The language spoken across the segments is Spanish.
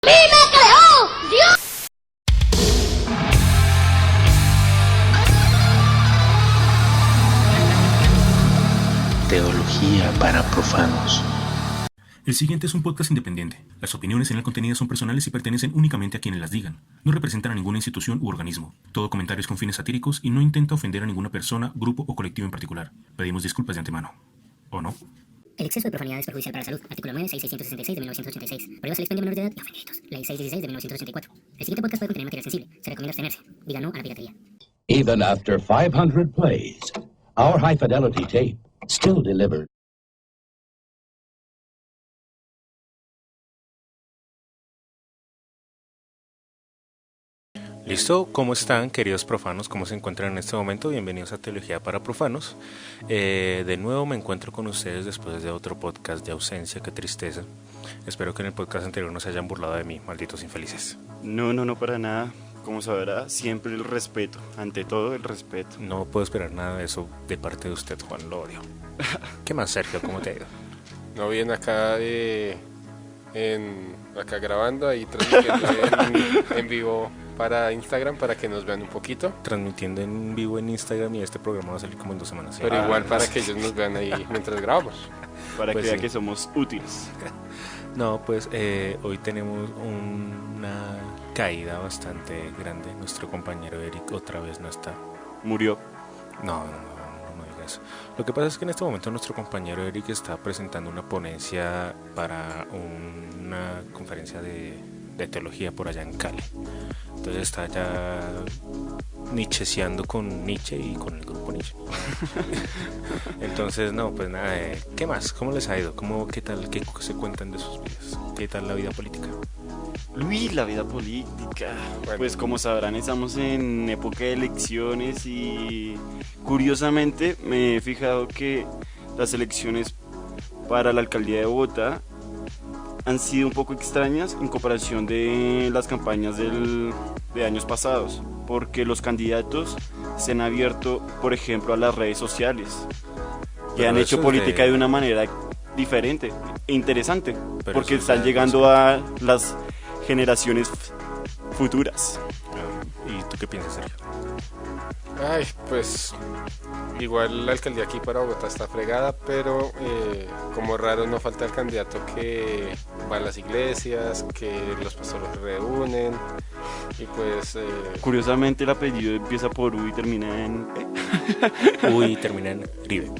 ¡A mí me creó Dios! Teología para profanos. El siguiente es un podcast independiente. Las opiniones en el contenido son personales y pertenecen únicamente a quienes las digan. No representan a ninguna institución u organismo. Todo comentario es con fines satíricos y no intenta ofender a ninguna persona, grupo o colectivo en particular. Pedimos disculpas de antemano. ¿O no? El exceso de profanidad es perjudicial para la salud. Artículo 9, 6666 de 1986. Prohíbas el expendio menor de edad y ofendiditos. Ley 616 de 1984. El siguiente podcast puede contener material sensible. Se recomienda abstenerse. Diga no a la piratería. Even after 500 plays, our high-fidelity tape still delivered. Listo, ¿cómo están, queridos profanos? ¿Cómo se encuentran en este momento? Bienvenidos a Teología para Profanos. De nuevo me encuentro con ustedes después de otro podcast de ausencia. Qué tristeza. Espero que en el podcast anterior no se hayan burlado de mí, malditos infelices. No, para nada. Como sabrá, siempre el respeto. Ante todo, el respeto. No puedo esperar nada de eso de parte de usted, Juan, lo odio. ¿Qué más, Sergio? ¿Cómo te ha ido? No, bien acá acá grabando, ahí transmitiendo en vivo para Instagram para que nos vean un poquito. Transmitiendo en vivo en Instagram y este programa va a salir como en 2 semanas. ¿Sí? Pero igual para que ellos nos vean ahí mientras grabamos. Para Pues que vean sí. que somos útiles. No, pues hoy tenemos una caída bastante grande. Nuestro compañero Eric otra vez no está. Murió. No diga eso. Lo que pasa es que en este momento nuestro compañero Eric está presentando una ponencia para una conferencia de teología por allá en Cali. Entonces está ya nicheseando con Nietzsche y con el grupo Nietzsche. Entonces, no, pues nada, ¿qué más? ¿Cómo les ha ido? ¿Qué tal? ¿Qué se cuentan de sus vidas? ¿Qué tal la vida política? Luis, la vida política. Bueno. Pues como sabrán, estamos en época de elecciones y curiosamente me he fijado que las elecciones para la alcaldía de Bogotá han sido un poco extrañas en comparación de las campañas de años pasados, porque los candidatos se han abierto, por ejemplo, a las redes sociales y Pero han eso hecho es política de- de una manera diferente e interesante, Pero porque eso es están de- llegando a las generaciones futuras. ¿Y tú qué piensas, Sergio? Ay, pues igual la alcaldía aquí para Bogotá está fregada, pero como raro no falta el candidato que va a las iglesias, que los pastores se reúnen y pues Curiosamente el apellido empieza por U y termina en E. Uy, termina en Ribe.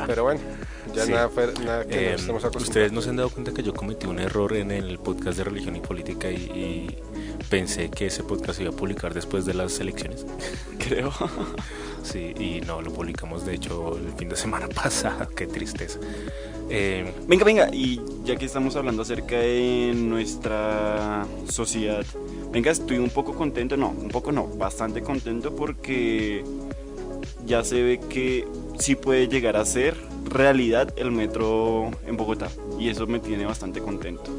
pero bueno, ya Sí. nada que no estemos acostumbrados. Ustedes no se han dado cuenta que yo cometí un error en el podcast de religión y política y pensé que ese podcast iba a publicar después de las elecciones. creo. Sí, y no, lo publicamos de hecho el fin de semana pasado. Qué tristeza. Venga, y ya que estamos hablando acerca de nuestra sociedad, venga, estoy un poco contento, bastante contento porque ya se ve que sí puede llegar a ser realidad el metro en Bogotá y eso me tiene bastante contento.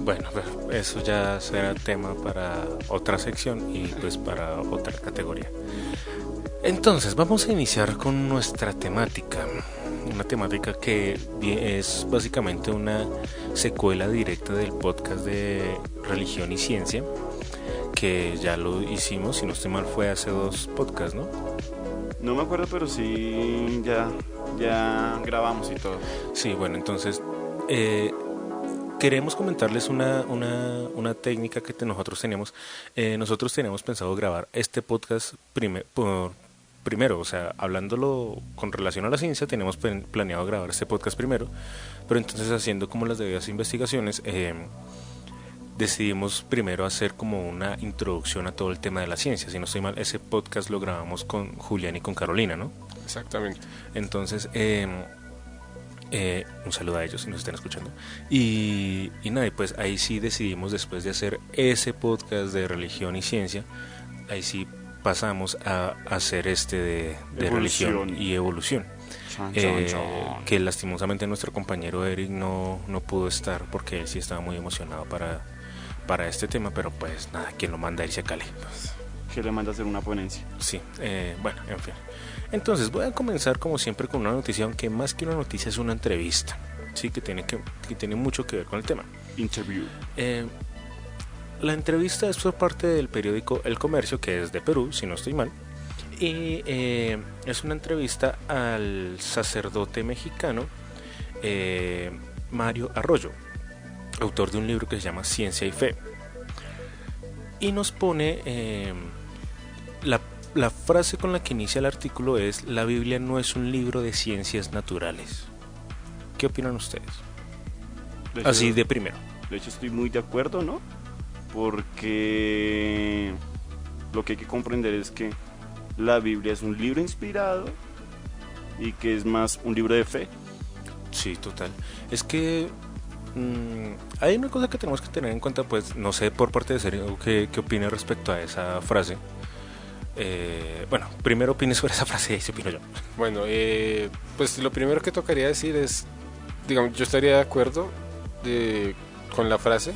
Bueno, pero eso ya será tema para otra sección y pues para otra categoría. Entonces, vamos a iniciar con nuestra temática. Una temática que es básicamente una secuela directa del podcast de religión y ciencia, que ya lo hicimos, si no estoy mal, fue hace 2 podcasts, ¿no? No me acuerdo, pero sí ya grabamos y todo. Sí, bueno, entonces queremos comentarles una técnica que nosotros teníamos. Nosotros teníamos pensado grabar este podcast primero, o sea, hablándolo con relación a la ciencia, teníamos planeado grabar este podcast primero, pero entonces haciendo como las debidas investigaciones, decidimos primero hacer como una introducción a todo el tema de la ciencia. Si no estoy mal, ese podcast lo grabamos con Julián y con Carolina, ¿no? Exactamente. Entonces, un saludo a ellos si nos están escuchando. Y nada, y pues ahí sí decidimos, después de hacer ese podcast de religión y ciencia, ahí sí pasamos a hacer este de Evolución. religión y evolución. Chan. Que lastimosamente nuestro compañero Eric no pudo estar porque él sí estaba muy emocionado para este tema, pero pues nada, quien lo manda a irse a Cali. Pues, Que le manda a hacer una ponencia. sí, bueno, en fin. Entonces voy a comenzar como siempre con una noticia, aunque más que una noticia es una entrevista, sí, que tiene mucho que ver con el tema. Interview. La entrevista es por parte del periódico El Comercio, que es de Perú, si no estoy mal. Y es una entrevista al sacerdote mexicano Mario Arroyo, autor de un libro que se llama Ciencia y Fe. Y nos pone la frase con la que inicia el artículo es: la Biblia no es un libro de ciencias naturales. ¿Qué opinan ustedes? De hecho, Así de primero. De hecho, estoy muy de acuerdo, ¿no? Porque lo que hay que comprender es que la Biblia es un libro inspirado y que es más un libro de fe. Sí, total. Es que hay una cosa que tenemos que tener en cuenta, pues no sé por parte de Sergio qué opine respecto a esa frase. Bueno, primero opine sobre esa frase y ahí se opino yo. Bueno, pues lo primero que tocaría decir es, digamos, yo estaría de acuerdo con la frase,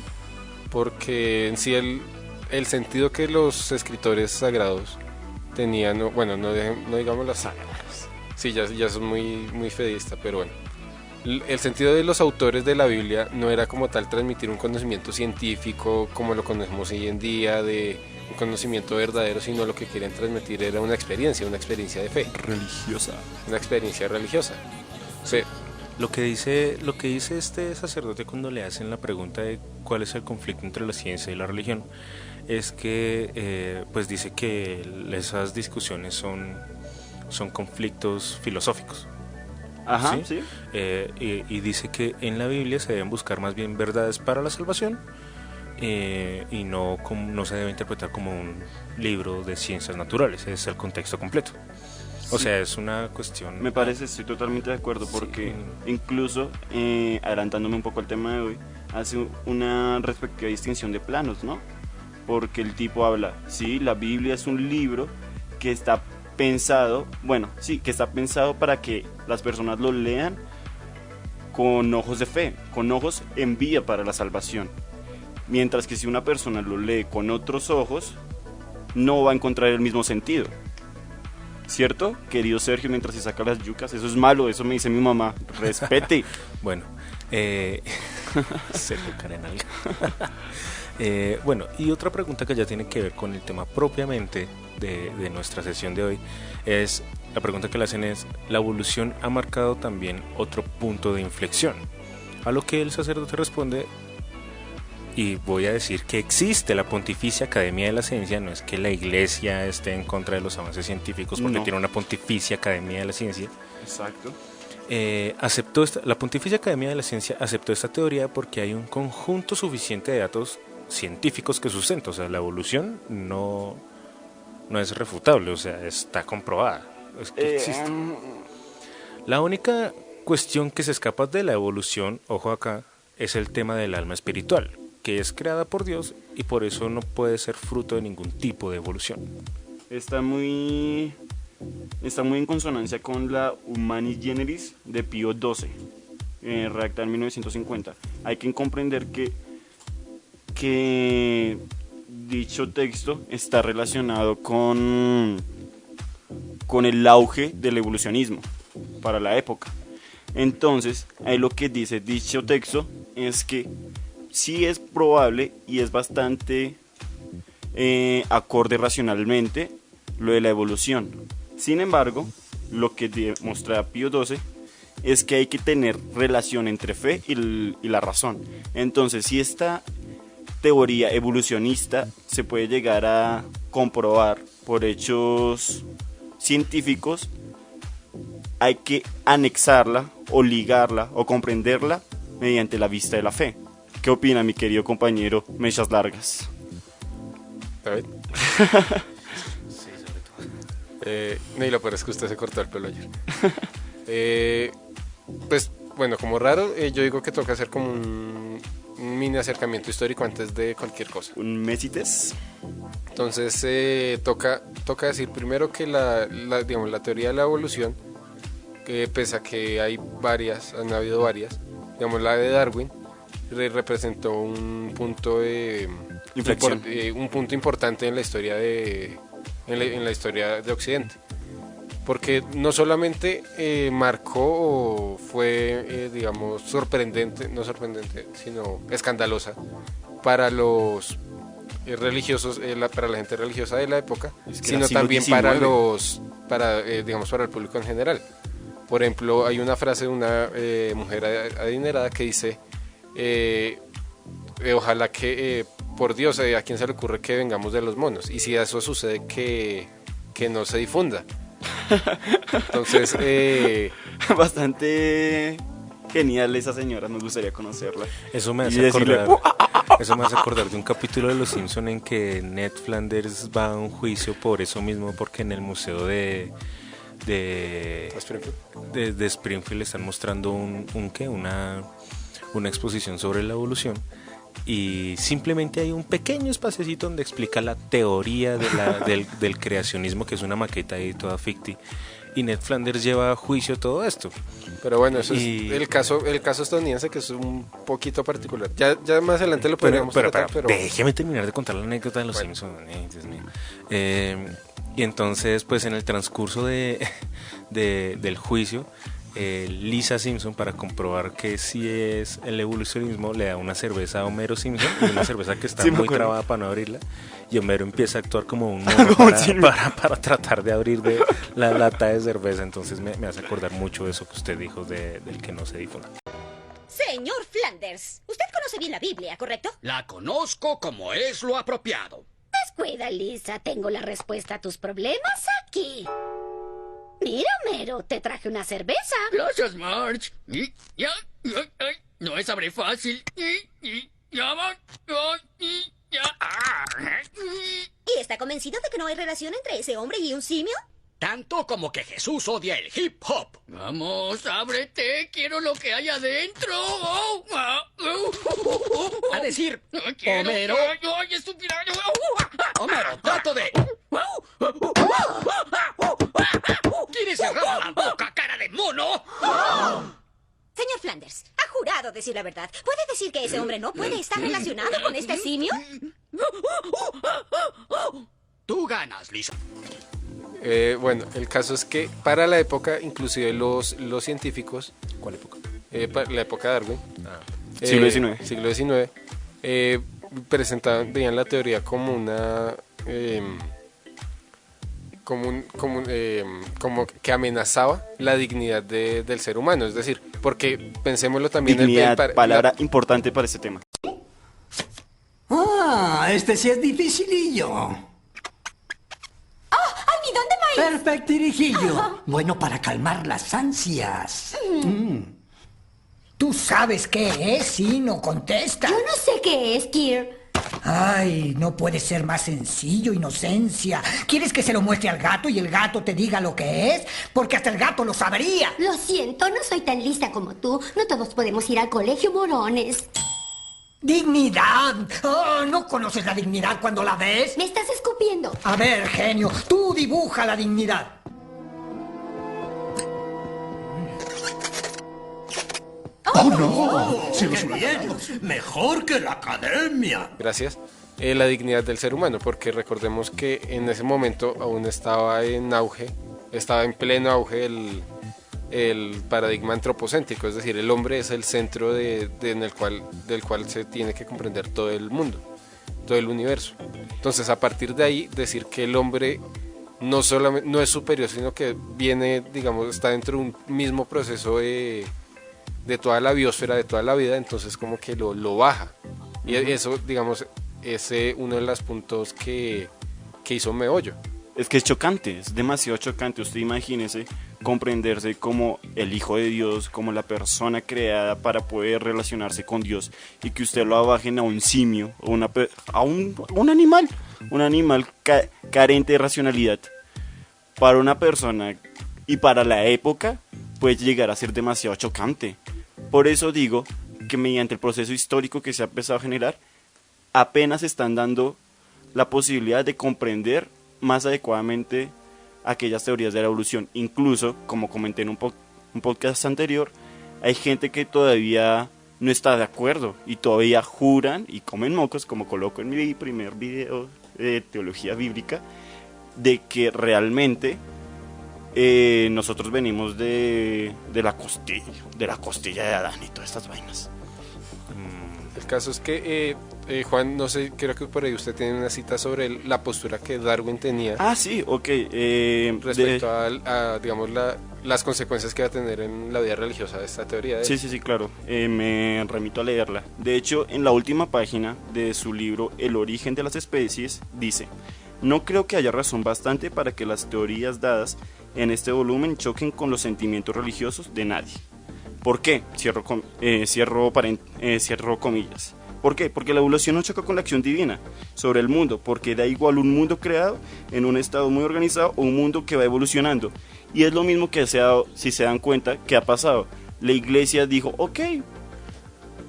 porque en sí el sentido que los escritores sagrados tenían, no digamos las sagradas, sí, ya son muy feísta, pero bueno, el sentido de los autores de la Biblia no era como tal transmitir un conocimiento científico como lo conocemos hoy en día, de un conocimiento verdadero, sino lo que querían transmitir era una experiencia de fe, Religiosa. una experiencia religiosa. O sea, Lo que dice este sacerdote cuando le hacen la pregunta de cuál es el conflicto entre la ciencia y la religión es que pues dice que esas discusiones son conflictos filosóficos. Ajá, ¿sí? sí. Y dice que en la Biblia se deben buscar más bien verdades para la salvación y no se debe interpretar como un libro de ciencias naturales. Ese es el contexto completo. O sea, es una cuestión... Me parece, estoy totalmente de acuerdo, porque incluso, adelantándome un poco al tema de hoy, hace una respectiva distinción de planos, ¿no? Porque el tipo habla, sí, la Biblia es un libro que está pensado, que está pensado para que las personas lo lean con ojos de fe, con ojos en vía para la salvación. Mientras que si una persona lo lee con otros ojos, no va a encontrar el mismo sentido. ¿Cierto, querido Sergio, mientras se saca las yucas? Eso es malo, eso me dice mi mamá. Respete. Bueno, Sergio Carenal. Bueno, y otra pregunta que ya tiene que ver con el tema propiamente de nuestra sesión de hoy es, la pregunta que le hacen es: ¿la evolución ha marcado también otro punto de inflexión? A lo que el sacerdote responde, y voy a decir que existe la Pontificia Academia de la Ciencia, no es que la Iglesia esté en contra de los avances científicos porque tiene una Pontificia Academia de la Ciencia. Exacto. La Pontificia Academia de la Ciencia aceptó esta teoría porque hay un conjunto suficiente de datos científicos que sustenta, o sea, la evolución no es refutable, o sea, está comprobada, es que existe. La única cuestión que se escapa de la evolución, ojo acá, es el tema del alma espiritual, que es creada por Dios y por eso no puede ser fruto de ningún tipo de evolución. Está muy en consonancia con la Humani Generis de Pío XII, redactada en 1950. Hay que comprender que dicho texto está relacionado con el auge del evolucionismo para la época. Entonces, ahí lo que dice dicho texto es que sí es probable y es bastante acorde racionalmente lo de la evolución. Sin embargo, lo que demuestra Pío XII es que hay que tener relación entre fe y la razón. Entonces, si esta teoría evolucionista se puede llegar a comprobar por hechos científicos, hay que anexarla o ligarla o comprenderla mediante la vista de la fe. ¿Qué opina mi querido compañero Mechas Largas? ¿David? Sí, sobre todo. No, y lo peor es que usted se cortó el pelo ayer. Pues bueno, como raro, yo digo que toca hacer como un mini acercamiento histórico antes de cualquier cosa. ¿Un mesites? Entonces toca decir primero que digamos, la teoría de la evolución, que pese a que han habido varias, digamos la de Darwin representó un punto de inflexión, un punto importante en la historia en la historia de Occidente, porque no solamente marcó o fue digamos no sorprendente, sino escandalosa para los religiosos, para la gente religiosa de la época, Es que sino era siglo también XIX. digamos, para el público en general. Por ejemplo, hay una frase de una mujer adinerada que dice, ojalá que, por Dios, ¿a quién se le ocurre que vengamos de los monos? Y si eso sucede, que no se difunda. Entonces, Bastante genial esa señora, me gustaría conocerla. Eso me Y hace decirle, acordar de un capítulo de Los Simpson en que Ned Flanders va a un juicio por eso mismo, porque en el museo de Springfield están mostrando una exposición sobre la evolución, y simplemente hay un pequeño espaciocito donde explica la teoría del creacionismo, que es una maqueta ahí toda ficti, y Ned Flanders lleva a juicio todo esto. pero bueno, eso Y- es el caso estadounidense, que es un poquito particular. Ya más adelante lo podríamos pero tratar, pero déjeme terminar de contar la anécdota de Los Simpsons. Dios mío. Y entonces, pues en el transcurso del juicio, Lisa Simpson, para comprobar que sí es el evolucionismo, le da una cerveza a Homero Simpson, y una cerveza que está Sí, me muy acuerdo. trabada para no abrirla, y Homero empieza a actuar como un mono para tratar de abrir la lata de cerveza. Entonces me hace acordar mucho eso que usted dijo del que no se difunda. Señor Flanders, usted conoce bien la Biblia, ¿correcto? La conozco como es lo apropiado. Descuida, Lisa. Tengo la respuesta a tus problemas aquí. Mira, Homero, te traje una cerveza. Gracias, Marge. No es abre fácil. ¿Y está convencido de que no hay relación entre ese hombre y un simio? Tanto como que Jesús odia el hip hop. Vamos, ábrete. Quiero lo que hay adentro. A decir, Homero. ¡Ay, estúpida! Homero, trato de... ¿Quieres cerrar la boca, cara de mono? Señor Flanders, ha jurado decir la verdad. ¿Puede decir que ese hombre no puede estar relacionado con este simio? Tú ganas, Lisa. bueno, el caso es que para la época, inclusive los científicos, ¿Cuál época? para la época de Darwin, Siglo XIX. siglo XIX, veían la teoría como una como que amenazaba la dignidad del ser humano. Es decir, porque pensémoslo también, Dignidad, palabra importante para este tema. Ah, este sí es dificilillo. ¡Almidón de maíz! Perfectirijillo. Bueno, para calmar las ansias. ¿Tú sabes qué es? Sí, no contesta. Yo no sé qué es, Kier. Ay, no puede ser más sencillo, Inocencia. ¿Quieres que se lo muestre al gato y el gato te diga lo que es? Porque hasta el gato lo sabría. Lo siento, no soy tan lista como tú. No todos podemos ir al colegio, morones. ¡Dignidad! Oh, ¿no conoces la dignidad cuando la ves? ¿Me estás escupiendo? A ver, genio, tú dibuja la dignidad. ¡Oh, no! ¡Se lo bien! ¡Mejor que la academia! Gracias. La dignidad del ser humano, porque recordemos que en ese momento aún estaba en auge, estaba en pleno auge el paradigma antropocéntrico, es decir, el hombre es el centro del cual se tiene que comprender todo el mundo, todo el universo. Entonces, a partir de ahí, decir que el hombre no es superior, sino que viene, digamos, está dentro de un mismo proceso de toda la biosfera, de toda la vida, entonces como que lo baja. Y eso, digamos, es uno de los puntos que hizo meollo. Es que es chocante, es demasiado chocante. Usted imagínese comprenderse como el Hijo de Dios, como la persona creada para poder relacionarse con Dios, y que usted lo abajen a un simio, o a un animal carente de racionalidad. Para una persona y para la época puede llegar a ser demasiado chocante. Por eso digo que mediante el proceso histórico que se ha empezado a generar, apenas están dando la posibilidad de comprender más adecuadamente aquellas teorías de la evolución. Incluso, como comenté en un podcast anterior, hay gente que todavía no está de acuerdo y todavía juran y comen mocos, como coloco en mi primer video de teología bíblica, de que realmente nosotros venimos de la costilla de Adán y todas estas vainas. El caso es que, Juan, no sé, creo que por ahí usted tiene una cita sobre la postura que Darwin tenía. Ah, sí, ok. Respecto a digamos, las consecuencias que va a tener en la vida religiosa de esta teoría. Sí, claro. Me remito a leerla. De hecho, en la última página de su libro El origen de las especies, dice: no creo que haya razón bastante para que las teorías dadas en este volumen choquen con los sentimientos religiosos de nadie. ¿Por qué? Cierro comillas. ¿Por qué? Porque la evolución no choca con la acción divina sobre el mundo, porque da igual un mundo creado en un estado muy organizado o un mundo que va evolucionando. Y es lo mismo que si se dan cuenta que ha pasado. La iglesia dijo, ok,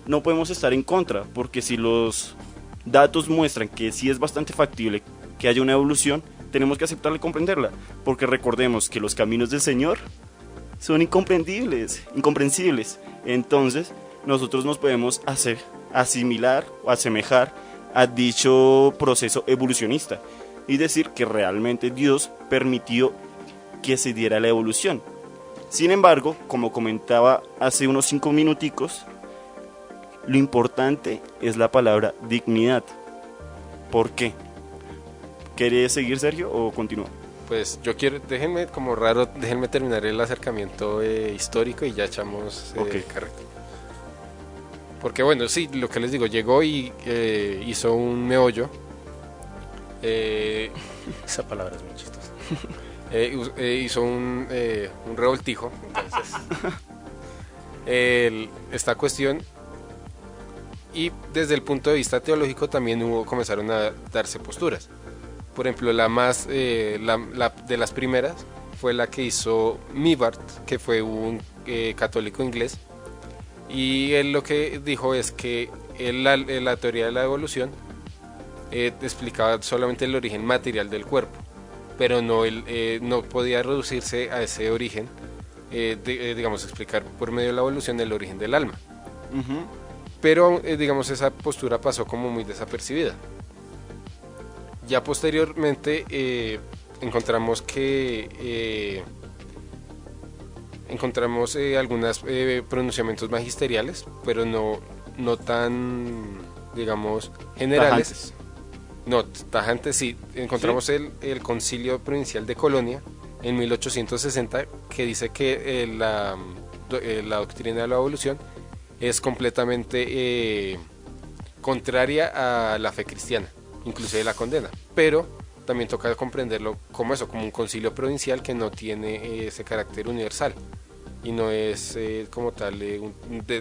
no podemos estar en contra, porque si los datos muestran que sí es bastante factible que haya una evolución, tenemos que aceptarla y comprenderla, porque recordemos que los caminos del Señor son incomprensibles. Entonces, nosotros nos podemos asimilar o asemejar a dicho proceso evolucionista y decir que realmente Dios permitió que se diera la evolución. Sin embargo, como comentaba hace unos 5 minuticos, lo importante es la palabra dignidad. ¿Por qué? ¿Quieres seguir, Sergio, o continúa? Pues yo quiero, déjenme terminar el acercamiento histórico y ya echamos carreta. Porque bueno, sí, lo que les digo, llegó y hizo un meollo. Esa palabra es muy chistosa. Hizo un revoltijo. Entonces, esta cuestión, y desde el punto de vista teológico también comenzaron a darse posturas. Por ejemplo, la de las primeras fue la que hizo Mivart, que fue un católico inglés, y él lo que dijo es que la teoría de la evolución explicaba solamente el origen material del cuerpo, pero no podía reducirse a ese origen, digamos, explicar por medio de la evolución el origen del alma. Uh-huh. Pero, digamos, esa postura pasó como muy desapercibida. Ya posteriormente encontramos algunos pronunciamientos magisteriales, pero no tan, digamos, generales. Tajantes. No, tajantes sí. Encontramos el Concilio Provincial de Colonia en 1860, que dice que la doctrina de la evolución es completamente contraria a la fe cristiana. Inclusive la condena, pero también toca comprenderlo como un concilio provincial que no tiene ese carácter universal y no es como tal,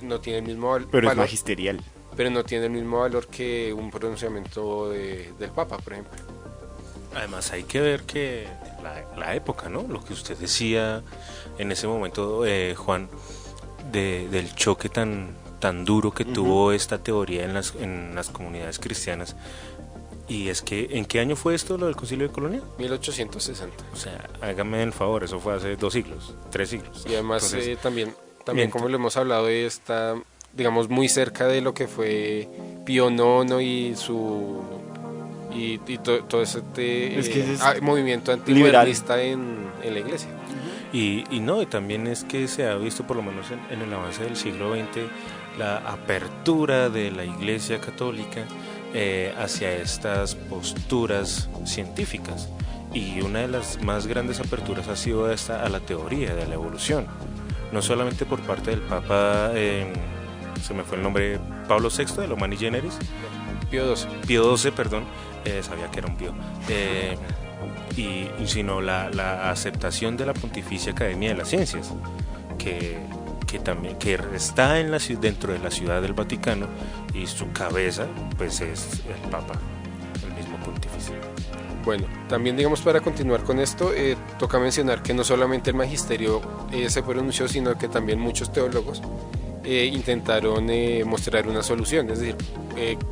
no tiene el mismo valor. Pero es magisterial. Pero no tiene el mismo valor que un pronunciamiento del Papa, por ejemplo. Además hay que ver que la época, ¿no? Lo que usted decía en ese momento, Juan, del choque tan duro que tuvo esta teoría en las comunidades cristianas. Y es que, ¿en qué año fue esto, lo del Concilio de Colonia? 1860. O sea, hágame el favor, eso fue hace 2 siglos, 3 siglos. Y además también como lo hemos hablado, está, digamos, muy cerca de lo que fue Pío IX y todo ese movimiento antimodernista en la iglesia. Y también es que se ha visto, por lo menos en el avance del siglo XX, la apertura de la Iglesia Católica hacia estas posturas científicas, y una de las más grandes aperturas ha sido a la teoría de la evolución, no solamente por parte del Papa, se me fue el nombre, Pablo VI, de Humani Generis, Pío XII, perdón, sabía que era un Pío, sino la aceptación de la Pontificia Academia de las Ciencias, que está dentro de la Ciudad del Vaticano, y su cabeza pues es el Papa, el mismo pontífice. Bueno, también, digamos, para continuar con esto, toca mencionar que no solamente el magisterio se pronunció, sino que también muchos teólogos intentaron mostrar una solución, es decir,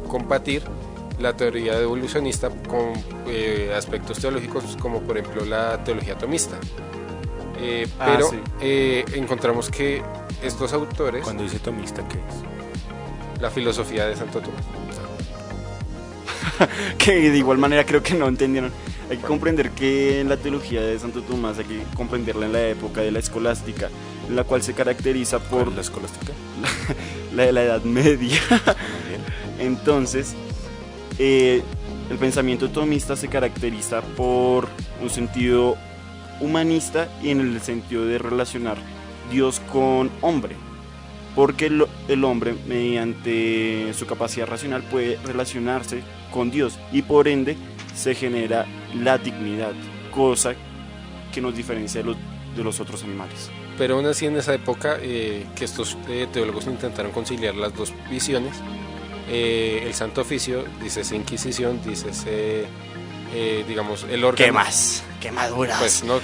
combatir la teoría evolucionista con aspectos teológicos, como por ejemplo la teología atomista. Pero encontramos que estos autores... Cuando dice tomista, ¿qué es? La filosofía de Santo Tomás. Que de igual manera creo que no entendieron. Hay que comprender que la teología de Santo Tomás hay que comprenderla en la época de la escolástica, en la cual se caracteriza por... ¿La escolástica? La de la Edad Media. Entonces, el pensamiento tomista se caracteriza por un sentido humanista y en el sentido de relacionar Dios con hombre, porque el hombre mediante su capacidad racional puede relacionarse con Dios y por ende se genera la dignidad, cosa que nos diferencia de los otros animales. Pero aún así en esa época que estos teólogos intentaron conciliar las dos visiones, el Santo Oficio, dícese Inquisición, dícese digamos el órgano. ¿Qué más? ¿Qué maduras? Pues no.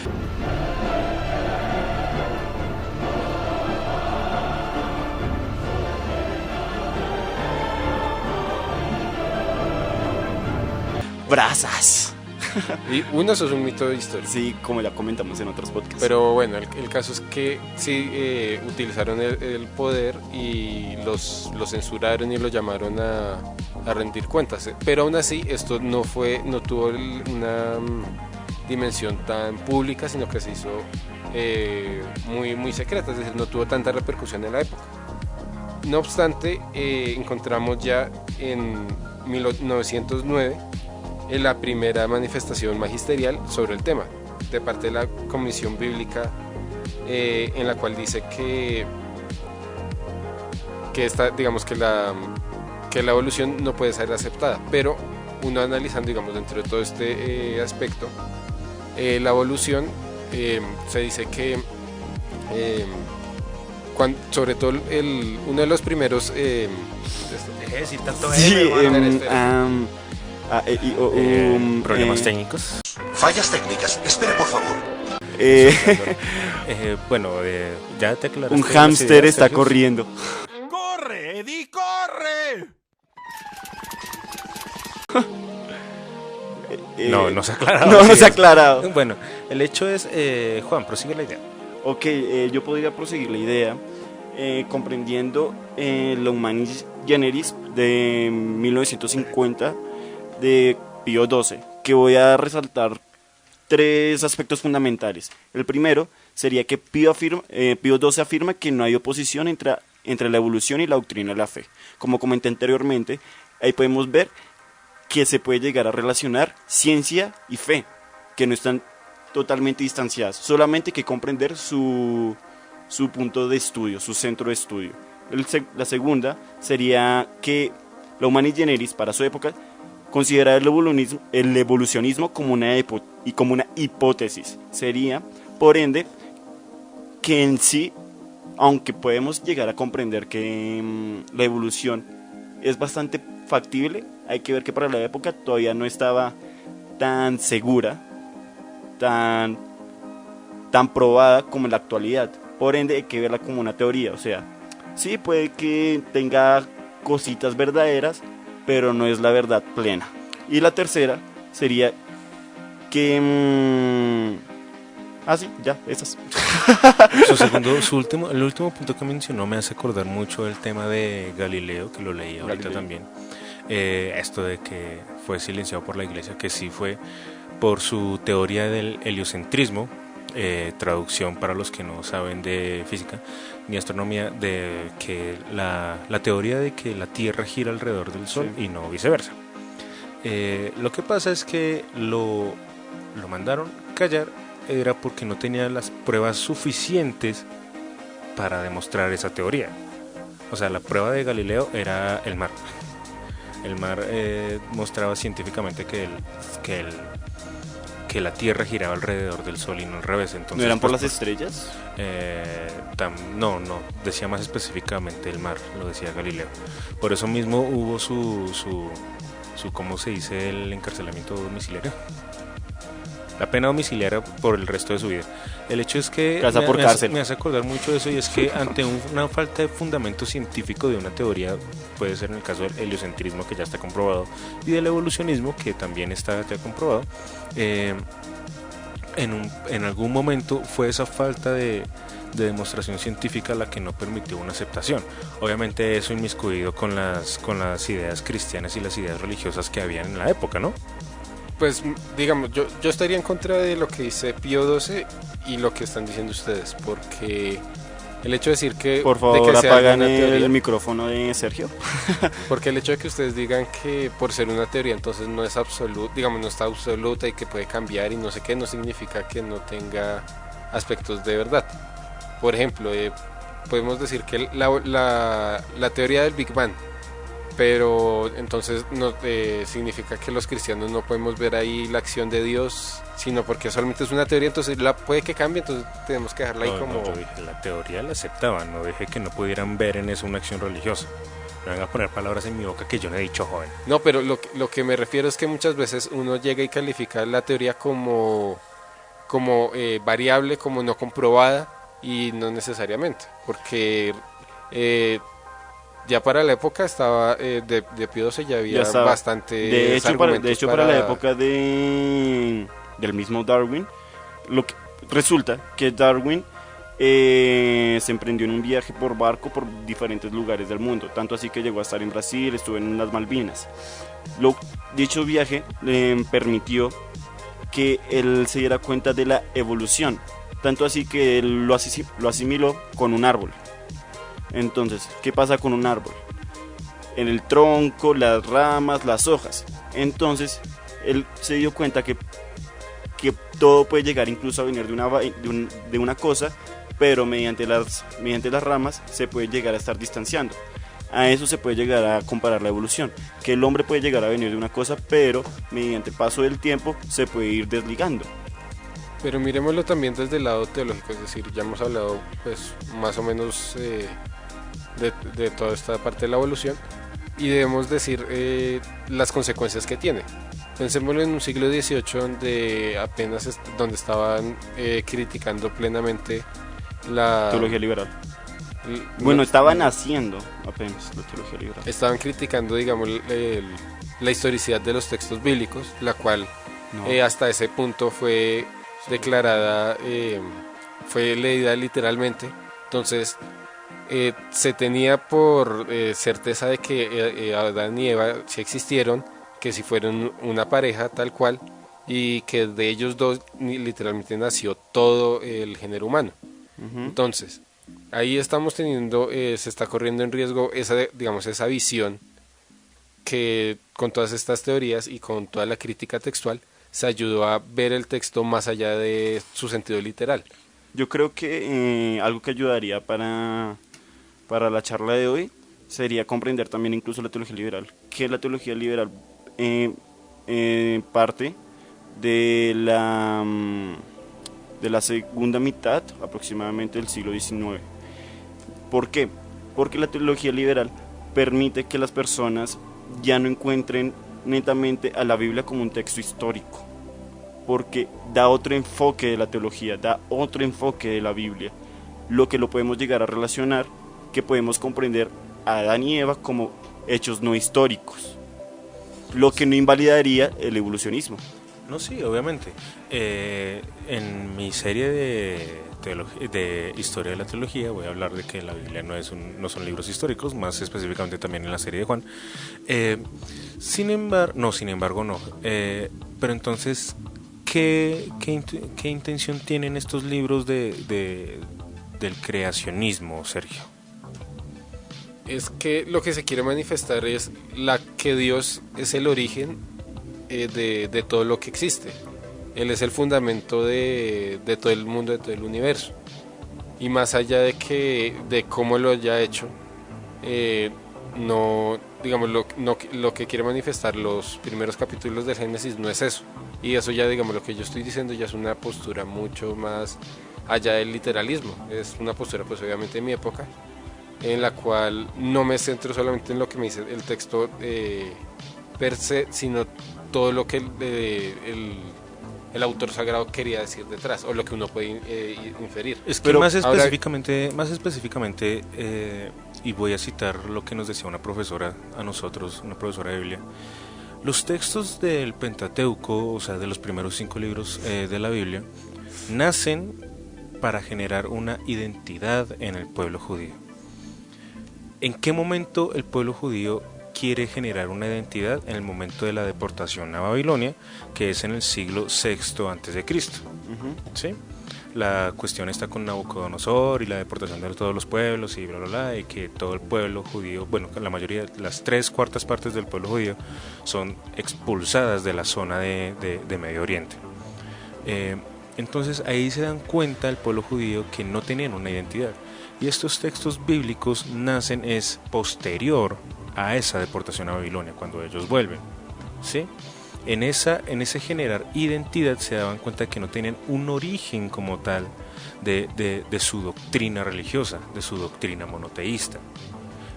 Brasas. Y eso es un mito de historia. Sí, como ya comentamos en otros podcasts. Pero bueno, el caso es que sí utilizaron el poder y los censuraron y los llamaron a rendir cuentas. Pero aún así esto no tuvo una dimensión tan pública, sino que se hizo muy, muy secreta, es decir, no tuvo tanta repercusión en la época. No obstante, encontramos ya en 1909 la primera manifestación magisterial sobre el tema de parte de la Comisión Bíblica, en la cual dice que digamos que la evolución no puede ser aceptada, pero uno analizando digamos dentro de todo este aspecto, la evolución se dice que sobre todo uno de los primeros decir tanto problemas técnicos. Fallas técnicas. Espere, por favor. Bueno, ya te aclaraste. Un hámster está corriendo. ¡Corre, Eddie, corre! No se ha aclarado. No se ha aclarado. Bueno, el hecho es, Juan, prosigue la idea. Ok, yo podría proseguir la idea comprendiendo la Humanis Generis de 1950 de Pío XII, que voy a resaltar tres aspectos fundamentales. El primero sería que Pío XII afirma que no hay oposición entre la evolución y la doctrina de la fe. Como comenté anteriormente, ahí podemos ver que se puede llegar a relacionar ciencia y fe, que no están totalmente distanciadas, solamente hay que comprender su punto de estudio, su centro de estudio. La segunda sería que la Humanis Generis para su época considera el evolucionismo como una hipótesis. Sería, por ende, que en sí, aunque podemos llegar a comprender que la evolución es bastante factible, hay que ver que para la época todavía no estaba tan segura, tan probada como en la actualidad. Por ende, hay que verla como una teoría. O sea, sí puede que tenga cositas verdaderas, pero no es la verdad plena. Y la tercera sería que sí, ya, esas. El último punto que mencionó me hace acordar mucho del tema de Galileo, que lo leí ahorita también. Esto de que fue silenciado por la iglesia, que sí fue por su teoría del heliocentrismo, traducción para los que no saben de física ni astronomía, de que la teoría de que la Tierra gira alrededor del Sol y no viceversa. Lo que pasa es que lo mandaron callar, era porque no tenía las pruebas suficientes para demostrar esa teoría. O sea, la prueba de Galileo era el mar. El mar mostraba científicamente que la Tierra giraba alrededor del Sol y no al revés. Entonces, ¿no eran por las estrellas? No, decía más específicamente el mar, lo decía Galileo. Por eso mismo hubo su ¿cómo se dice? El encarcelamiento domiciliario. La pena domiciliaria por el resto de su vida. El hecho es que me hace acordar mucho de eso, y es que ante una falta de fundamento científico de una teoría, puede ser en el caso del heliocentrismo, que ya está comprobado, y del evolucionismo, que también está ya comprobado, en algún momento fue esa falta de demostración científica la que no permitió una aceptación. Obviamente eso inmiscuido con las ideas cristianas y las ideas religiosas que habían en la época, ¿no? Pues digamos, yo estaría en contra de lo que dice Pío XII y lo que están diciendo ustedes, porque El hecho de decir que... Por de favor, que sea apagan una teoría, el micrófono de Sergio. porque el hecho de que ustedes digan que por ser una teoría entonces no es absoluta, digamos, no está absoluta y que puede cambiar y no sé qué, no significa que no tenga aspectos de verdad. Por ejemplo, podemos decir que la teoría del Big Bang, pero entonces no significa que los cristianos no podemos ver ahí la acción de Dios, sino porque solamente es una teoría, entonces puede que cambie, entonces tenemos que dejarla ahí como... No, yo dije, la teoría la aceptaban, no dije que no pudieran ver en eso una acción religiosa. No vengan a poner palabras en mi boca que yo no he dicho, joven. No, pero lo que me refiero es que muchas veces uno llega y califica la teoría como variable, como no comprobada, y no necesariamente, porque ya para la época estaba de Pío XII ya había bastante de hecho para la época del mismo Darwin, resulta que Darwin se emprendió en un viaje por barco por diferentes lugares del mundo, tanto así que llegó a estar en Brasil, estuvo en las Malvinas. Dicho viaje le permitió que él se diera cuenta de la evolución, tanto así que él lo asimiló con un árbol. Entonces, ¿qué pasa con un árbol? En el tronco, las ramas, las hojas. Entonces, él se dio cuenta que todo puede llegar incluso a venir de una cosa, pero mediante las ramas se puede llegar a estar distanciando. A eso se puede llegar a comparar la evolución, que el hombre puede llegar a venir de una cosa, pero mediante el paso del tiempo se puede ir desligando. Pero miremoslo también desde el lado teológico, es decir, ya hemos hablado pues más o menos de toda esta parte de la evolución y debemos decir las consecuencias que tiene. Pensémoslo en un siglo XVIII donde estaban criticando plenamente la teología liberal. Estaban haciendo apenas la teología liberal. Estaban criticando, digamos, la historicidad de los textos bíblicos, la cual hasta ese punto fue declarada, fue leída literalmente. Entonces se tenía por certeza de que Adán y Eva sí existieron, que si fueron una pareja tal cual, y que de ellos dos literalmente nació todo el género humano. Entonces ahí estamos teniendo, se está corriendo en riesgo esa visión que con todas estas teorías y con toda la crítica textual se ayudó a ver el texto más allá de su sentido literal. Yo creo que algo que ayudaría para la charla de hoy sería comprender también incluso la teología liberal, que la teología liberal parte de la segunda mitad aproximadamente del siglo XIX. ¿Por qué? Porque la teología liberal permite que las personas ya no encuentren netamente a la Biblia como un texto histórico, porque da otro enfoque de la teología, da otro enfoque de la Biblia, lo que lo podemos llegar a relacionar, que podemos comprender a Adán y Eva como hechos no históricos, lo que no invalidaría el evolucionismo. No, sí, obviamente. En mi serie de historia de la teología voy a hablar de que la Biblia no son libros históricos, más específicamente también en la serie de Juan. Sin embargo no. Pero entonces, ¿qué intención tienen estos libros del creacionismo, Sergio? Es que lo que se quiere manifestar es que Dios es el origen de todo lo que existe. Él es el fundamento de todo el mundo, de todo el universo. Y más allá de cómo lo haya hecho, lo que quiere manifestar los primeros capítulos del Génesis no es eso. Y eso ya, digamos, lo que yo estoy diciendo ya es una postura mucho más allá del literalismo. Es una postura, pues obviamente de mi época, en la cual no me centro solamente en lo que me dice el texto per se, sino todo lo que el autor sagrado quería decir detrás, o lo que uno puede inferir. Es que más específicamente, y voy a citar lo que nos decía una profesora a nosotros, una profesora de Biblia: los textos del Pentateuco, o sea, de los primeros 5 libros de la Biblia, nacen para generar una identidad en el pueblo judío. ¿En qué momento el pueblo judío quiere generar una identidad? En el momento de la deportación a Babilonia, que es en el siglo VI a.C. ¿Sí? la cuestión está con Nabucodonosor y la deportación de todos los pueblos y bla bla bla, y que todo el pueblo judío, bueno, la mayoría, las 3/4 partes del pueblo judío son expulsadas de la zona de Medio Oriente. Entonces ahí se dan cuenta el pueblo judío que no tenían una identidad, y estos textos bíblicos nacen es posterior a esa deportación a Babilonia, cuando ellos vuelven, ¿sí? En ese generar identidad se daban cuenta que no tenían un origen como tal de su doctrina religiosa, de su doctrina monoteísta.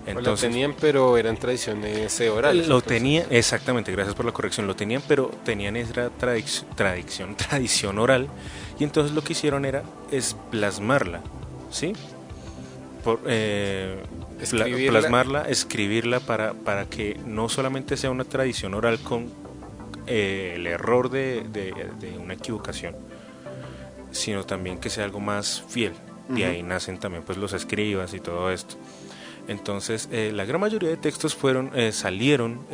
Entonces, lo tenían, pero eran tradiciones orales. Lo tenían, exactamente, gracias por la corrección, lo tenían, pero tenían esa tradición oral, y entonces lo que hicieron es plasmarla, ¿sí? Plasmarla, escribirla para que no solamente sea una tradición oral con el error de una equivocación, sino también que sea algo más fiel. De ahí nacen también pues los escribas y todo esto. Entonces la gran mayoría de textos salieron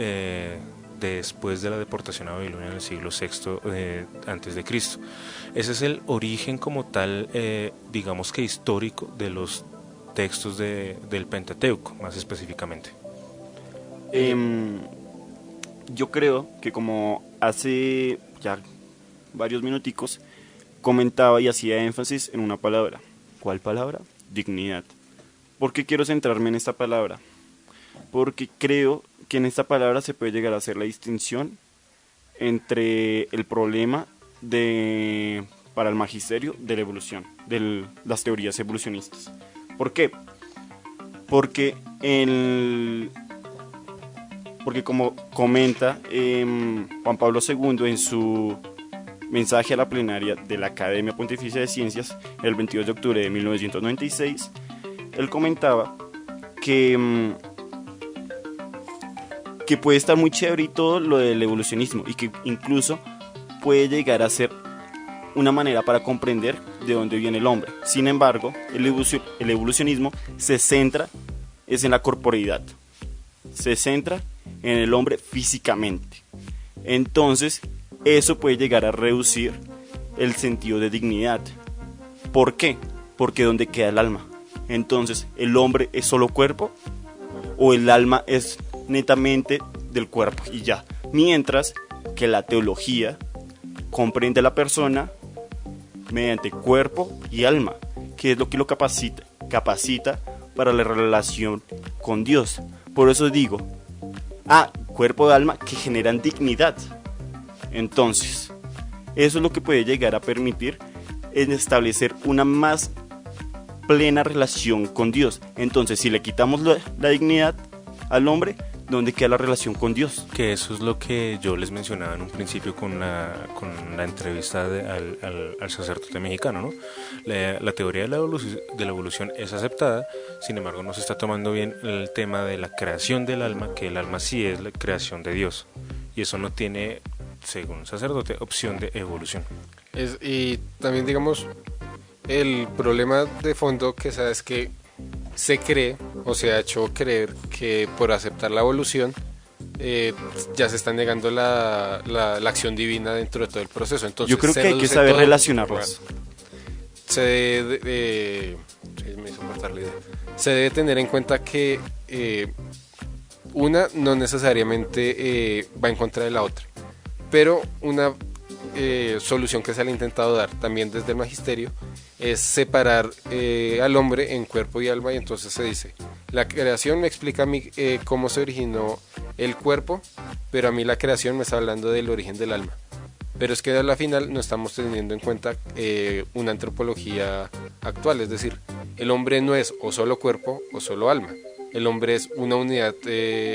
después de la deportación a Babilonia en el siglo VI antes de Cristo. Ese es el origen como tal, digamos que histórico, de los textos del Pentateuco, más específicamente. Yo creo que, como hace ya varios minuticos comentaba y hacía énfasis en una palabra. ¿Cuál palabra? Dignidad. ¿Por qué quiero centrarme en esta palabra? Porque creo que en esta palabra se puede llegar a hacer la distinción entre el problema para el magisterio de la evolución, de las teorías evolucionistas. ¿Por qué? Porque como comenta Juan Pablo II en su mensaje a la plenaria de la Academia Pontificia de Ciencias el 22 de octubre de 1996, él comentaba que puede estar muy chévere y todo lo del evolucionismo, y que incluso puede llegar a ser una manera para comprender de dónde viene el hombre. Sin embargo, el evolucionismo se centra en la corporeidad, se centra en el hombre físicamente. Entonces, eso puede llegar a reducir el sentido de dignidad. ¿Por qué? Porque ¿dónde queda el alma? Entonces, ¿el hombre es solo cuerpo o el alma es netamente del cuerpo y ya? Mientras que la teología comprende a la persona mediante cuerpo y alma, que es lo que lo capacita para la relación con Dios. Por eso digo, cuerpo y alma que generan dignidad. Entonces, eso es lo que puede llegar a permitir establecer una más plena relación con Dios. Entonces, si le quitamos la dignidad al hombre, ¿dónde queda la relación con Dios? Que eso es lo que yo les mencionaba en un principio con la entrevista al sacerdote mexicano, ¿no? La teoría de la evolución es aceptada, sin embargo no se está tomando bien el tema de la creación del alma, que el alma sí es la creación de Dios, y eso no tiene, según el sacerdote, opción de evolución. Y también, digamos, el problema de fondo que sabes que se cree o se ha hecho creer que por aceptar la evolución ya se está negando la acción divina dentro de todo el proceso. Entonces, yo creo que hay que saber relacionarlas. Se debe tener en cuenta que una no necesariamente va en contra de la otra, pero una solución que se le ha intentado dar también desde el magisterio es separar al hombre en cuerpo y alma, y entonces se dice, la creación me explica a mí cómo se originó el cuerpo, pero a mí la creación me está hablando del origen del alma. Pero es que a la final no estamos teniendo en cuenta una antropología actual, es decir, el hombre no es o solo cuerpo o solo alma. El hombre es una unidad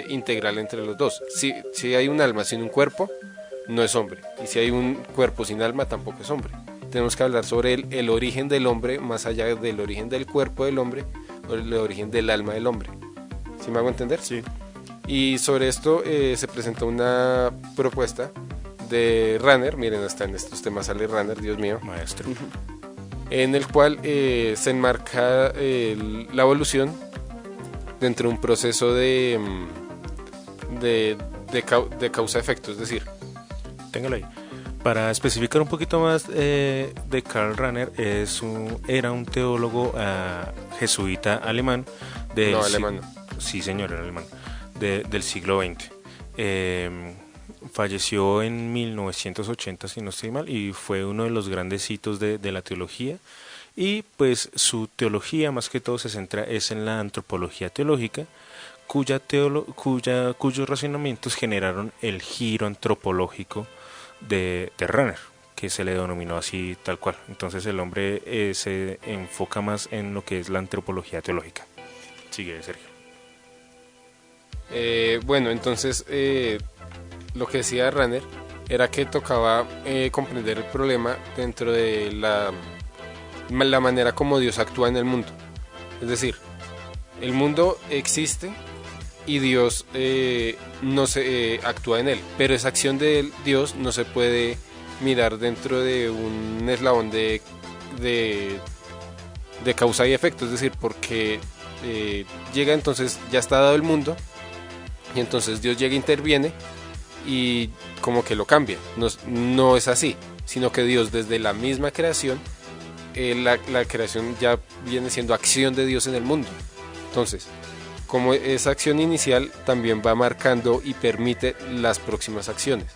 integral entre los dos. Si hay un alma sin un cuerpo, no es hombre. Y si hay un cuerpo sin alma, tampoco es hombre. Tenemos que hablar sobre el origen del hombre, más allá del origen del cuerpo del hombre, o el origen del alma del hombre. ¿Sí me hago entender? Sí. Y sobre esto se presentó una propuesta de Rahner, miren, hasta en estos temas sale Rahner, Dios mío, maestro, en el cual se enmarca la evolución dentro de un proceso de causa-efecto, es decir, téngalo ahí. Para especificar un poquito más de Karl Rahner, era un teólogo jesuita alemán. Alemán. Sí, señor, era alemán. Del siglo XX. Falleció en 1980, si no estoy mal, y fue uno de los grandes hitos de la teología. Y pues su teología más que todo se centra en la antropología teológica, cuyos razonamientos generaron el giro antropológico de Rahner, que se le denominó así tal cual. Entonces el hombre se enfoca más en lo que es la antropología teológica. Sigue, Sergio. Bueno, entonces lo que decía Rahner era que tocaba comprender el problema dentro de la manera como Dios actúa en el mundo. Es decir, el mundo existe y Dios no se actúa en él, pero esa acción de Dios no se puede mirar dentro de un eslabón de causa y efecto. Es decir, porque llega, entonces ya está dado el mundo y entonces Dios llega, interviene y como que lo cambia. No es así, sino que Dios desde la misma creación, la creación ya viene siendo acción de Dios en el mundo. Entonces, como esa acción inicial también va marcando y permite las próximas acciones.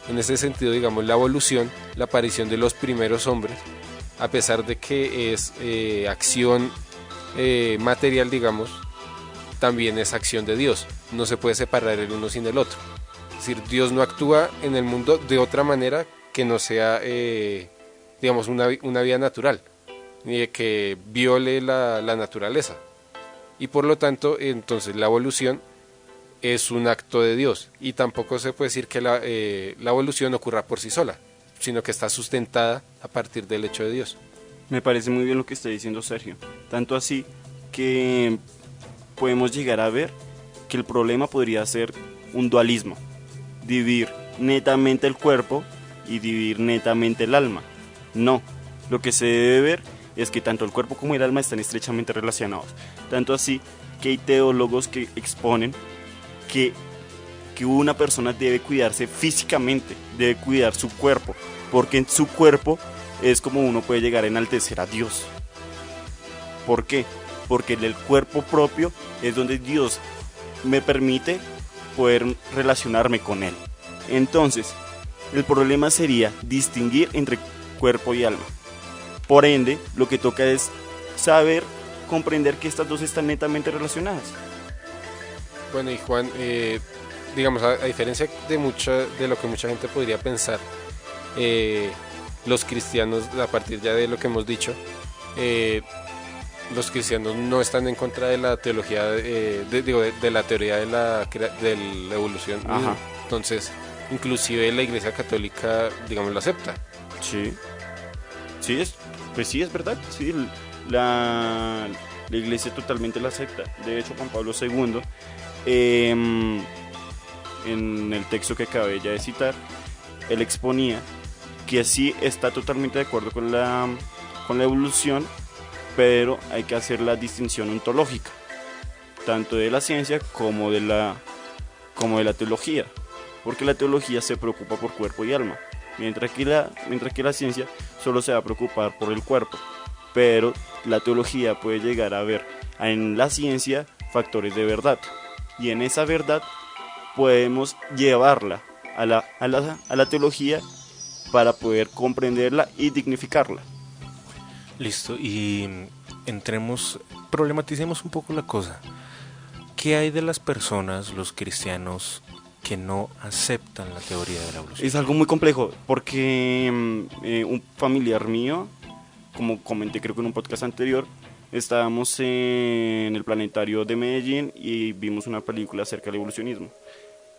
En ese sentido, digamos, la evolución, la aparición de los primeros hombres, a pesar de que es acción material, digamos, también es acción de Dios. No se puede separar el uno sin el otro. Es decir, Dios no actúa en el mundo de otra manera que no sea, digamos, una vía natural, ni que viole la naturaleza. Y por lo tanto, entonces la evolución es un acto de Dios, y tampoco se puede decir que la evolución ocurra por sí sola, sino que está sustentada a partir del hecho de Dios. Me parece muy bien lo que está diciendo Sergio, tanto así que podemos llegar a ver que el problema podría ser un dualismo, dividir netamente el cuerpo y dividir netamente el alma. No, lo que se debe ver es que tanto el cuerpo como el alma están estrechamente relacionados, tanto así que hay teólogos que exponen que una persona debe cuidarse físicamente, debe cuidar su cuerpo, porque en su cuerpo es como uno puede llegar a enaltecer a Dios. ¿Por qué? Porque en el cuerpo propio es donde Dios me permite poder relacionarme con Él. Entonces, el problema sería distinguir entre cuerpo y alma. Por ende, lo que toca es saber, comprender que estas dos están netamente relacionadas. Bueno, y Juan, digamos, a diferencia de lo que mucha gente podría pensar, los cristianos, a partir ya de lo que hemos dicho, los cristianos no están en contra de la teología, de la teoría de la evolución. Ajá. Entonces, inclusive la Iglesia Católica, digamos, lo acepta. Sí. Sí, es verdad. Sí, la Iglesia totalmente la acepta. De hecho, Juan Pablo II, en el texto que acabé ya de citar, él exponía que sí está totalmente de acuerdo con la evolución, pero hay que hacer la distinción ontológica, tanto de la ciencia como de la teología, porque la teología se preocupa por cuerpo y alma, mientras que la ciencia solo se va a preocupar por el cuerpo, pero la teología puede llegar a ver en la ciencia factores de verdad, y en esa verdad podemos llevarla a la teología para poder comprenderla y dignificarla. Listo, y problematicemos un poco la cosa. ¿Qué hay de las personas, los cristianos, que no aceptan la teoría de la evolución? Es algo muy complejo, porque un familiar mío, como comenté creo que en un podcast anterior, estábamos en el planetario de Medellín y vimos una película acerca del evolucionismo.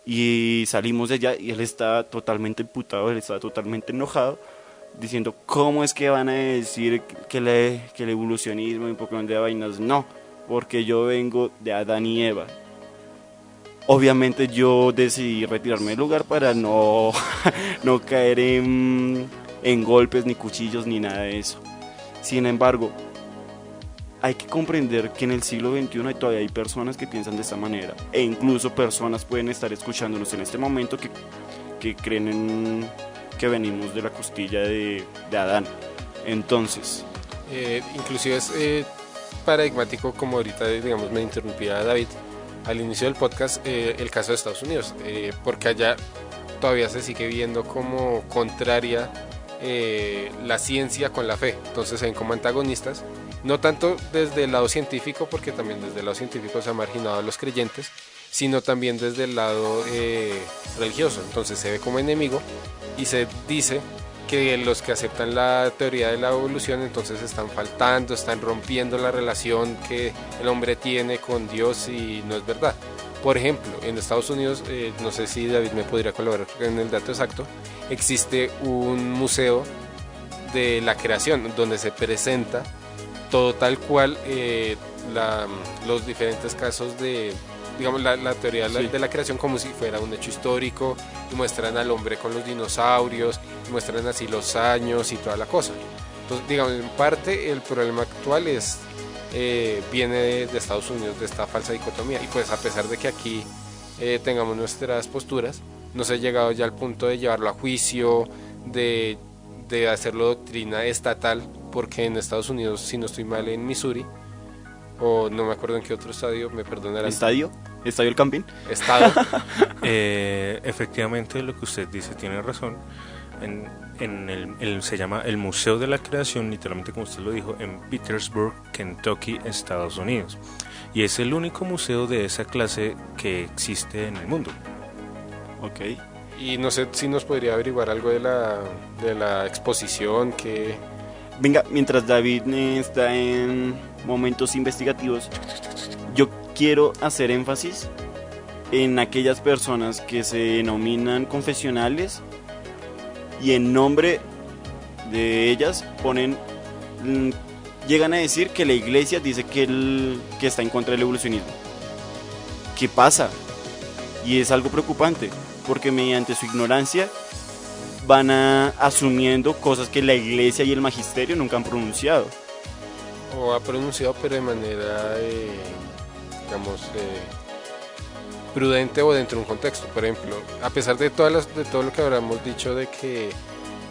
Y salimos de allá y él estaba totalmente imputado, él estaba totalmente enojado, diciendo, ¿cómo es que van a decir que el evolucionismo y un poco de vainas? No, porque yo vengo de Adán y Eva. Obviamente yo decidí retirarme del lugar para no caer en golpes, ni cuchillos, ni nada de eso. Sin embargo, hay que comprender que en el siglo XXI todavía hay personas que piensan de esta manera, e incluso personas pueden estar escuchándonos en este momento que creen que venimos de la costilla de Adán. Entonces, inclusive es paradigmático, como ahorita digamos me interrumpía David al inicio del podcast, el caso de Estados Unidos, porque allá todavía se sigue viendo como contraria la ciencia con la fe, entonces se ven como antagonistas, no tanto desde el lado científico, porque también desde el lado científico se ha marginado a los creyentes, sino también desde el lado religioso, entonces se ve como enemigo y se dice que los que aceptan la teoría de la evolución entonces están faltando, están rompiendo la relación que el hombre tiene con Dios y no es verdad. Por ejemplo, en Estados Unidos, no sé si David me podría colaborar en el dato exacto, existe un museo de la creación donde se presenta todo tal cual los diferentes casos de, digamos, la teoría de la creación como si fuera un hecho histórico, y muestran al hombre con los dinosaurios, y muestran así los años y toda la cosa. Entonces, digamos, en parte el problema actual es viene de Estados Unidos, de esta falsa dicotomía, y pues a pesar de que aquí tengamos nuestras posturas, no se ha llegado ya al punto de llevarlo a juicio, de hacerlo doctrina estatal, porque en Estados Unidos, si no estoy mal, en Missouri, o no me acuerdo en qué otro estadio, me perdonarán. ¿Estadio el camping? Estado. Efectivamente, lo que usted dice tiene razón. Se llama el Museo de la Creación, literalmente como usted lo dijo, en Petersburg, Kentucky, Estados Unidos. Y es el único museo de esa clase que existe en el mundo. Ok. Y no sé si nos podría averiguar algo de la exposición que... Venga, mientras David está en momentos investigativos, yo quiero hacer énfasis en aquellas personas que se denominan confesionales y en nombre de ellas llegan a decir que la iglesia dice que está en contra del evolucionismo. ¿Qué pasa? Y es algo preocupante, porque mediante su ignorancia van asumiendo cosas que la iglesia y el magisterio nunca han pronunciado. O ha pronunciado, pero de manera, digamos, prudente o dentro de un contexto. Por ejemplo, a pesar de todo lo que habremos dicho de que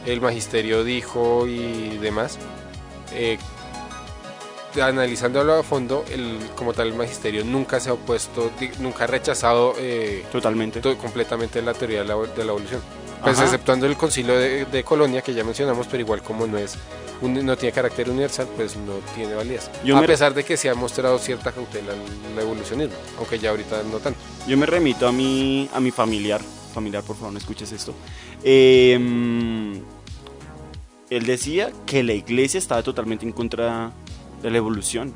el magisterio dijo y demás, analizándolo a fondo, como tal el magisterio nunca se ha opuesto, nunca ha rechazado completamente la teoría de la evolución. Pues exceptuando el concilio de Colonia, que ya mencionamos, pero igual como no tiene carácter universal, pues no tiene validez. A pesar de que se ha mostrado cierta cautela al evolucionismo, aunque ya ahorita no tanto. Yo me remito a mi familiar, por favor no escuches esto. Él decía que la iglesia estaba totalmente en contra de la evolución.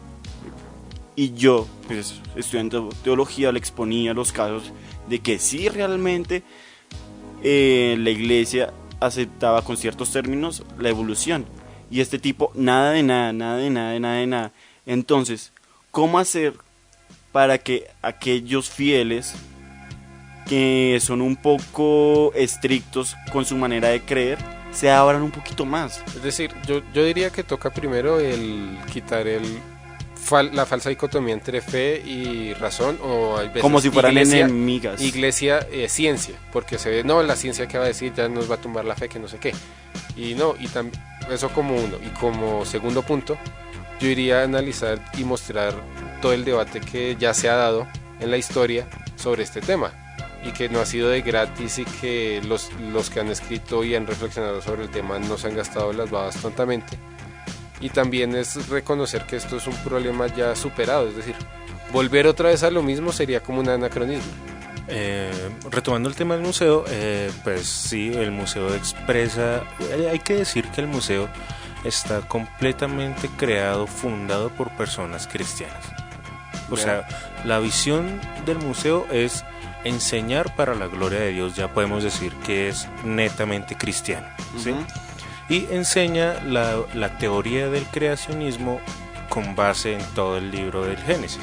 Y yo, pues estudiando teología, le exponía los casos de que sí realmente la iglesia aceptaba con ciertos términos la evolución, y este tipo nada de nada. Entonces, ¿cómo hacer para que aquellos fieles que son un poco estrictos con su manera de creer se abran un poquito más? Es decir, yo diría que toca primero el quitar la falsa dicotomía entre fe y razón, o hay veces como si fueran enemigas. Iglesia, ciencia, porque se ve, no, la ciencia que va a decir ya nos va a tumbar la fe, que no sé qué. Y no, eso como uno. Y como segundo punto, yo iría a analizar y mostrar todo el debate que ya se ha dado en la historia sobre este tema, y que no ha sido de gratis, y que los que han escrito y han reflexionado sobre el tema no se han gastado las babas tontamente. Y también es reconocer que esto es un problema ya superado, es decir, volver otra vez a lo mismo sería como un anacronismo. Retomando el tema del museo, pues sí, el museo expresa, hay que decir que el museo está completamente fundado por personas cristianas. O sea, la visión del museo es enseñar para la gloria de Dios, ya podemos decir que es netamente cristiano, ¿sí? Y enseña la teoría del creacionismo con base en todo el libro del Génesis.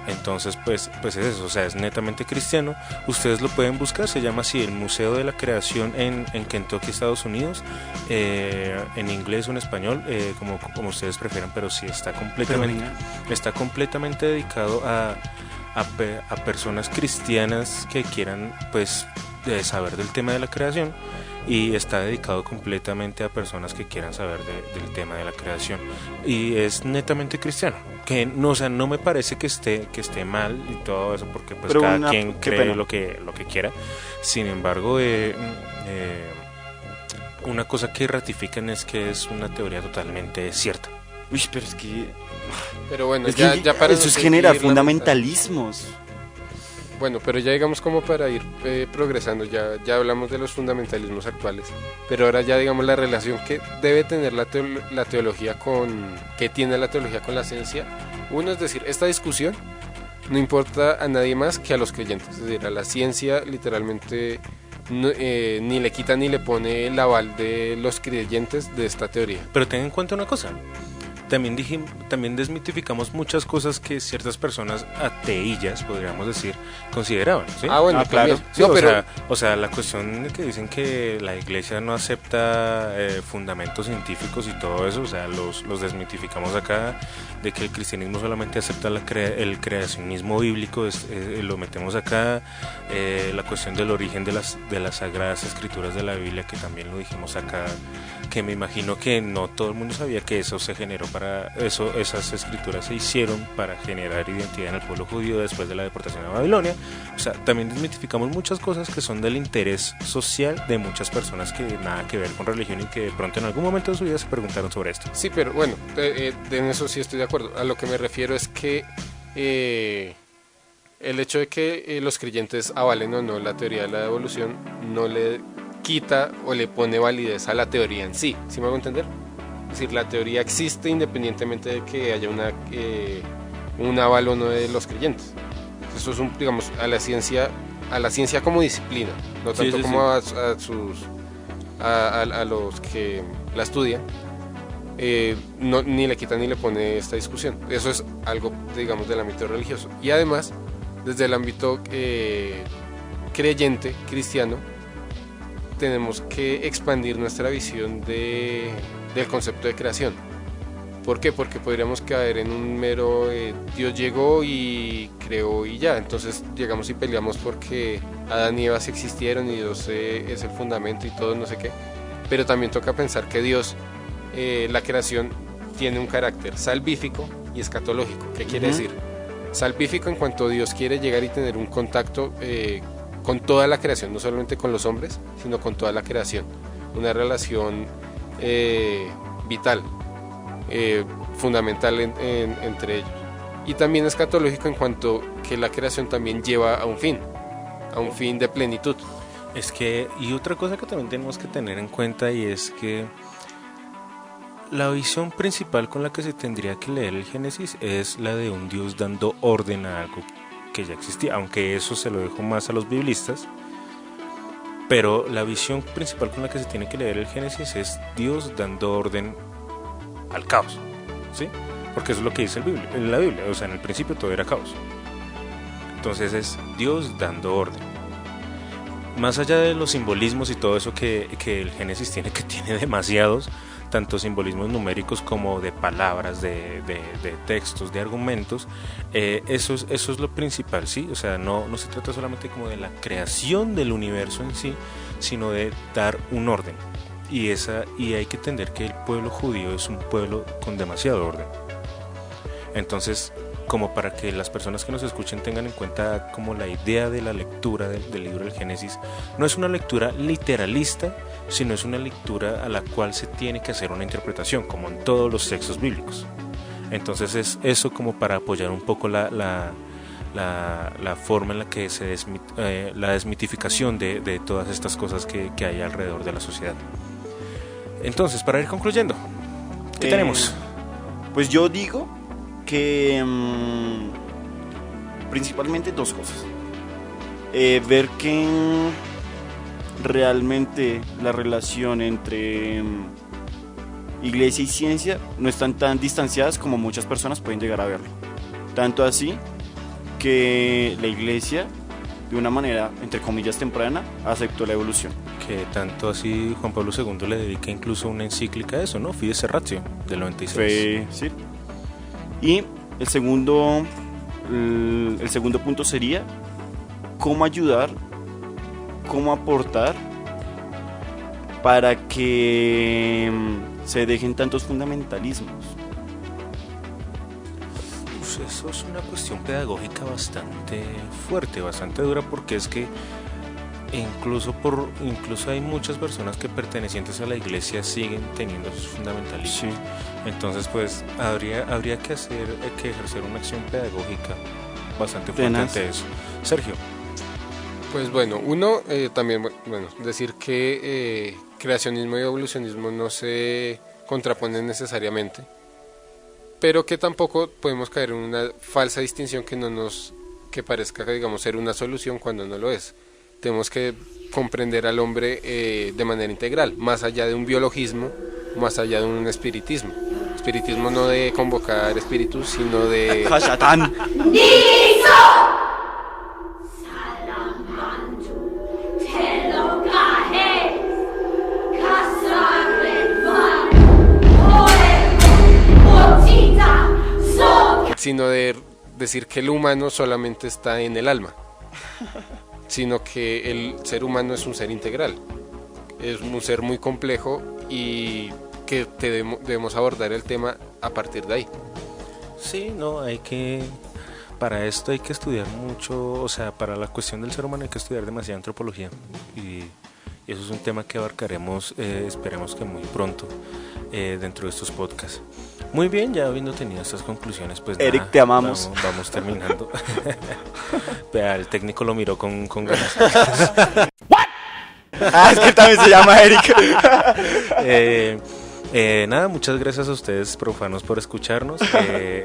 Entonces pues es eso, o sea, es netamente cristiano. Ustedes lo pueden buscar, se llama así, el Museo de la Creación en Kentucky, Estados Unidos, en inglés o en español, como ustedes prefieran, pero sí está completamente dedicado a personas cristianas que quieran pues saber del tema de la creación. y está dedicado completamente a personas que quieran saber del tema de la creación, y es netamente cristiano, que no, o sea, no me parece que esté mal y todo eso, porque pues cada quien cree lo que quiera. Sin embargo, una cosa que ratifican es que es una teoría totalmente cierta. Uy, pero es que... Pero bueno, es ya para eso es generar fundamentalismos. Bueno, pero ya digamos como para ir progresando, ya hablamos de los fundamentalismos actuales, pero ahora ya digamos la relación que debe tener la teología que tiene la teología con la ciencia. Uno, es decir, esta discusión no importa a nadie más que a los creyentes, es decir, a la ciencia literalmente ni le quita ni le pone el aval de los creyentes de esta teoría. Pero ten en cuenta una cosa, también desmitificamos muchas cosas que ciertas personas ateillas, podríamos decir, consideraban, ¿sí? Bueno, claro. Sí, no, o sea, la cuestión de que dicen que la iglesia no acepta fundamentos científicos y todo eso, o sea, los desmitificamos acá, de que el cristianismo solamente acepta el creacionismo bíblico, lo metemos acá, la cuestión del origen de las sagradas escrituras de la Biblia, que también lo dijimos acá, que me imagino que no todo el mundo sabía que eso se generó esas escrituras se hicieron para generar identidad en el pueblo judío después de la deportación a Babilonia. O sea, también desmitificamos muchas cosas que son del interés social de muchas personas que nada que ver con religión y que de pronto en algún momento de su vida se preguntaron sobre esto. Sí, pero bueno, en eso sí estoy de acuerdo. A lo que me refiero es que el hecho de que los creyentes avalen o no la teoría de la evolución no le quita o le pone validez a la teoría en sí. ¿Sí me hago entender? Es decir, la teoría existe independientemente de que haya un aval o no de los creyentes. Eso es digamos, a la ciencia como disciplina, no tanto como a los que la estudian, ni le quita ni le pone esta discusión. Eso es algo, digamos, del ámbito religioso. Y además, desde el ámbito creyente, cristiano, tenemos que expandir nuestra visión del concepto de creación. ¿Por qué? Porque podríamos caer en un mero Dios llegó y creó y ya. Entonces llegamos y peleamos porque Adán y Eva sí existieron y Dios es el fundamento y todo, no sé qué. Pero también toca pensar que Dios, la creación, tiene un carácter salvífico y escatológico. ¿Qué quiere decir? Salvífico en cuanto Dios quiere llegar y tener un contacto con toda la creación, no solamente con los hombres, sino con toda la creación. Una relación vital, fundamental entre ellos. Y también escatológico en cuanto que la creación también lleva a un fin de plenitud. Es que, y otra cosa que también tenemos que tener en cuenta, y es que la visión principal con la que se tendría que leer el Génesis es la de un Dios dando orden a algo que ya existía, aunque eso se lo dejo más a los biblistas. Pero la visión principal con la que se tiene que leer el Génesis es Dios dando orden al caos, ¿sí? Porque eso es lo que dice en la Biblia, o sea, en el principio todo era caos. Entonces es Dios dando orden. Más allá de los simbolismos y todo eso que el Génesis tiene, que tiene demasiados, tanto simbolismos numéricos como de palabras, de textos, de argumentos, eso es lo principal, ¿sí? O sea, no se trata solamente como de la creación del universo en sí, sino de dar un orden. Y hay que entender que el pueblo judío es un pueblo con demasiado orden. Entonces, como para que las personas que nos escuchen tengan en cuenta como la idea de la lectura del libro del Génesis, no es una lectura literalista, sino es una lectura a la cual se tiene que hacer una interpretación, como en todos los textos bíblicos. Entonces es eso como para apoyar un poco la forma en la que la desmitificación de todas estas cosas que hay alrededor de la sociedad. Entonces, para ir concluyendo, ¿qué tenemos? Pues yo digo que principalmente dos cosas. Ver que realmente la relación entre iglesia y ciencia no están tan distanciadas como muchas personas pueden llegar a verlo. Tanto así que la iglesia, de una manera entre comillas temprana, aceptó la evolución. Que tanto así Juan Pablo II le dedica incluso una encíclica a eso, ¿no? Fides Ratio, del 96. Sí. Y el segundo punto sería cómo ayudar, cómo aportar para que se dejen tantos fundamentalismos? Pues eso es una cuestión pedagógica bastante fuerte, bastante dura, porque es que incluso hay muchas personas que pertenecientes a la iglesia siguen teniendo esos fundamentalismos. Sí. Entonces pues habría que ejercer una acción pedagógica bastante fuerte ante eso. Sergio. Pues bueno, también decir que creacionismo y evolucionismo no se contraponen necesariamente, pero que tampoco podemos caer en una falsa distinción que parezca, digamos, ser una solución cuando no lo es. Tenemos que comprender al hombre de manera integral, más allá de un biologismo, más allá de un espiritismo. Espiritismo no de convocar espíritus, sino de... ¡Hashatán! sino de decir que el humano solamente está en el alma, sino que el ser humano es un ser integral, es un ser muy complejo y que debemos abordar el tema a partir de ahí. Sí, no, para esto hay que estudiar mucho, o sea, para la cuestión del ser humano hay que estudiar demasiada antropología y eso es un tema que abarcaremos, esperemos que muy pronto dentro de estos podcasts. Muy bien, ya habiendo tenido estas conclusiones, pues Eric, nada, te amamos. Vamos terminando. El técnico lo miró con ganas. ¿What? Es que también se llama Eric. Nada, muchas gracias a ustedes profanos por escucharnos.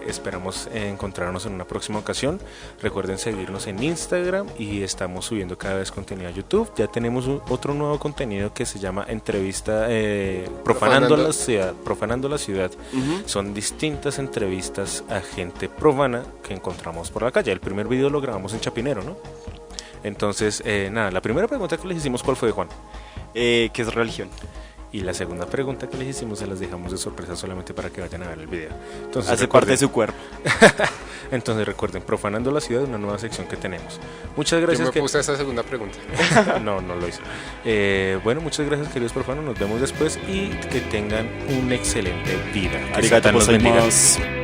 Esperamos encontrarnos en una próxima ocasión. Recuerden seguirnos en Instagram y estamos subiendo cada vez contenido a YouTube. Ya tenemos otro nuevo contenido que se llama entrevista Profanando la ciudad. Uh-huh. Son distintas entrevistas a gente profana que encontramos por la calle. El primer video lo grabamos en Chapinero, ¿no? Entonces, nada, la primera pregunta que les hicimos, ¿cuál fue, Juan? ¿Qué es religión? Y la segunda pregunta que les hicimos se las dejamos de sorpresa solamente para que vayan a ver el video. Entonces, hace parte de su cuerpo. Entonces recuerden, Profanando la Ciudad, una nueva sección que tenemos. Muchas gracias. Yo me puse esa segunda pregunta. No lo hice. Bueno, muchas gracias, queridos profanos. Nos vemos después y que tengan una excelente vida. Arigato gozaimasu.